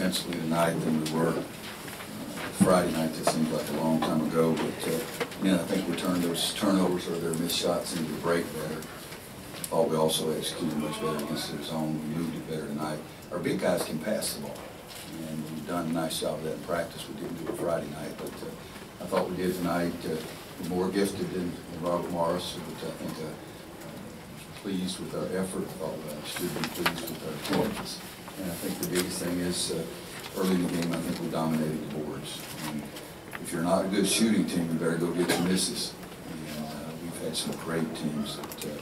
defensively tonight than we were Friday night. That seems like a long time ago, but I think we turned those turnovers or their missed shots into the break better. Thought we also executed much better against their zone. We moved it better tonight. Our big guys can pass the ball, and we've done a nice job of that in practice. We didn't do it Friday night, but I thought we did tonight. We're more gifted than Robert Morris, but I think pleased with our effort. I thought should be pleased with our performance. And I think the biggest thing is early in the game, I think we dominated the boards. And if you're not a good shooting team, you better go get your misses. And we've had some great teams that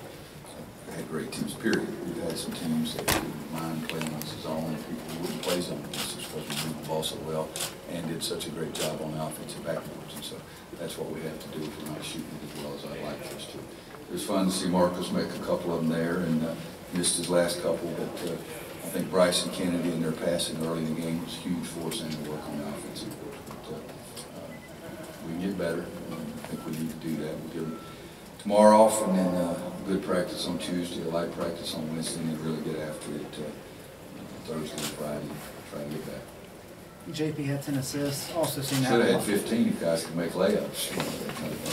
had great teams, period. We've had some teams that didn't mind playing on the zone, and people who wouldn't play zone against us because we moved the ball so well and did such a great job on the offensive backboards. And so that's what we have to do if we're not shooting it as well as I'd like for us to. It was fun to see Marcus make a couple of them there, and missed his last couple, but I think Bryson Kennedy and their passing early in the game was huge for us and to work on the offensive board. But we can get better, and I think we need to do that. We'll give them tomorrow off, and then good practice on Tuesday, a light practice on Wednesday, and really get after it Thursday and Friday, try to get back. JP had 10 assists, also seen that. Should have had 15 if guys could make layups.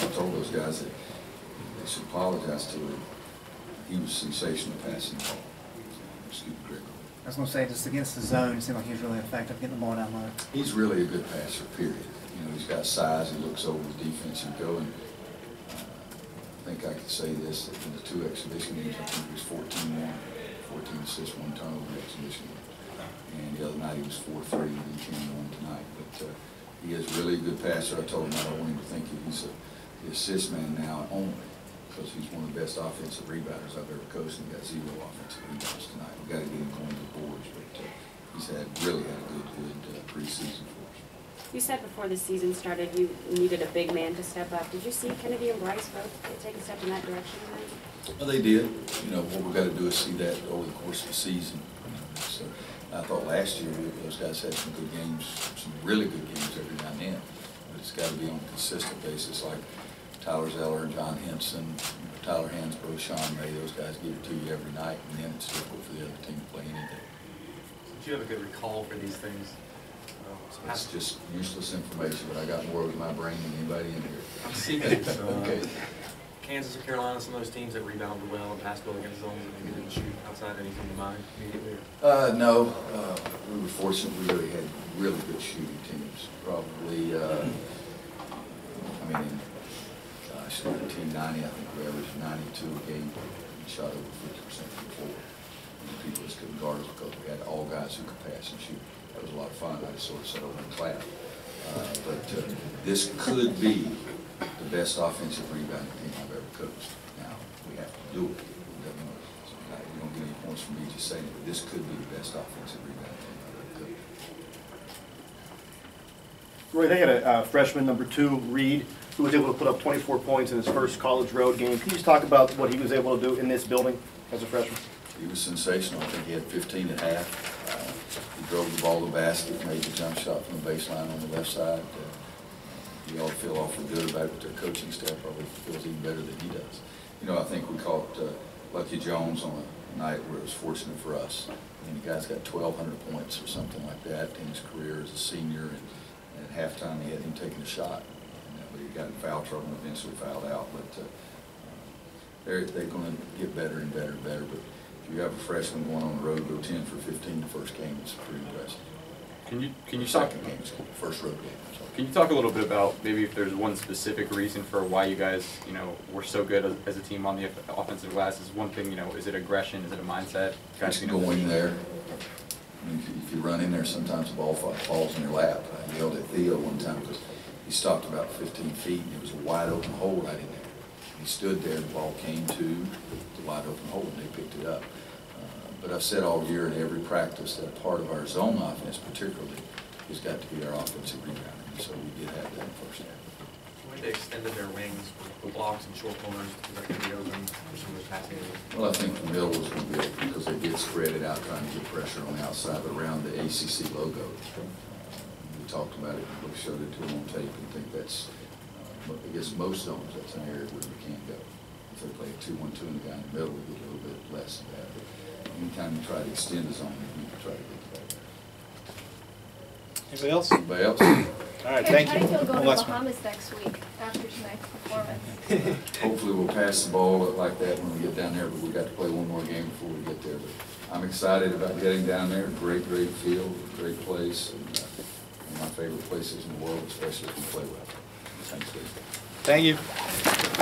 I told those guys that they should apologize to him. He was sensational passing the ball. I was going to say, just against the zone, it seemed like he was really effective getting the ball down low. He's really a good passer, period. He's got size. He looks over the defense and go. And I think I could say this, that in the 2 exhibition games, I think he was 14-1, 14 assists, 1 turnover in the exhibition game. And the other night he was 4-3, and he came on tonight. But he is really a good passer. I told him I don't want him to think he's the assist man now only, because he's one of the best offensive rebounders I've ever coached, and got 0 offensive rebounds tonight. We've got to get him going to the boards, but he's really had a good preseason for us. You said before the season started you needed a big man to step up. Did you see Kennedy and Bryce both take a step in that direction tonight? Well, they did. What we've got to do is see that over the course of the season. So I thought last year those guys had some good games, some really good games every now and then, but it's got to be on a consistent basis, like Tyler Zeller, John Henson, Tyler Hansbrough, Sean May. Those guys give it to you every night, and then it's difficult for the other team to play any day. Did you have a good recall for these things? It's just useless information, but I got more with my brain than anybody in here. I'm seeing okay. Kansas or Carolina, some of those teams that rebounded well and passed well against zones and maybe didn't shoot outside anything to mind immediately? No. We were fortunate. We really had really good shooting teams. Probably, in 1990, I think we averaged 92 a game. We shot over 50% from the floor. And people just couldn't guard us because we had all guys who could pass and shoot. That was a lot of fun. I just sort of sat over and clapped. But this could be the best offensive rebounding team I've ever coached. Now, we have to do it. You don't get any points from me just saying it, but this could be the best offensive rebounding team I've ever coached. Roy, they had a freshman, number 2, Reed, who was able to put up 24 points in his first college road game. Can you just talk about what he was able to do in this building as a freshman? He was sensational. I think he had 15 at half. He drove the ball to the basket, made the jump shot from the baseline on the left side. You all feel awful good about it, but their coaching staff probably feels even better than he does. I think we caught Lucky Jones on a night where it was fortunate for us. The guy's got 1,200 points or something like that in his career as a senior, and at halftime he had him taking a shot. But he got in foul trouble and eventually fouled out. But they're going to get better and better and better. But if you have a freshman going on the road, go 10 for 15 the first game, it's pretty impressive. Can you second game, first road game. Can you talk a little bit about maybe if there's one specific reason for why you guys, were so good as a team on the offensive glass? Is one thing, is it aggression? Is it a mindset? Guys going there. If you run in there, sometimes the ball falls in your lap. I yelled at Theo one time because he stopped about 15 feet and it was a wide open hole right in there. He stood there, the ball came to the wide open hole and they picked it up. But I've said all year in every practice that a part of our zone offense particularly has got to be our offensive rebounding. So we did have that in the first half. When they extended their wings with blocks and short corners, was that going to be open for some of those passing areas? Well, I think the middle was going to be open because they did spread it out trying to get pressure on the outside around the ACC logo. We talked about it, we showed it to them on tape, and think that's, I guess most zones, that's an area where we can't go. If they play a 2-1-2 and the guy in the middle, we get a little bit less of that. But anytime you try to extend the zone, you need to try to get to that. Anybody else? Anybody else? All right, Coach, thank how do you feel you. going One to last one. Bahamas next week after tonight's performance? Hopefully we'll pass the ball like that when we get down there, but we got to play one more game before we get there. But I'm excited about getting down there. Great field, great place, and one of my favorite places in the world, especially if we play well. Thanks, Steve. Thank you.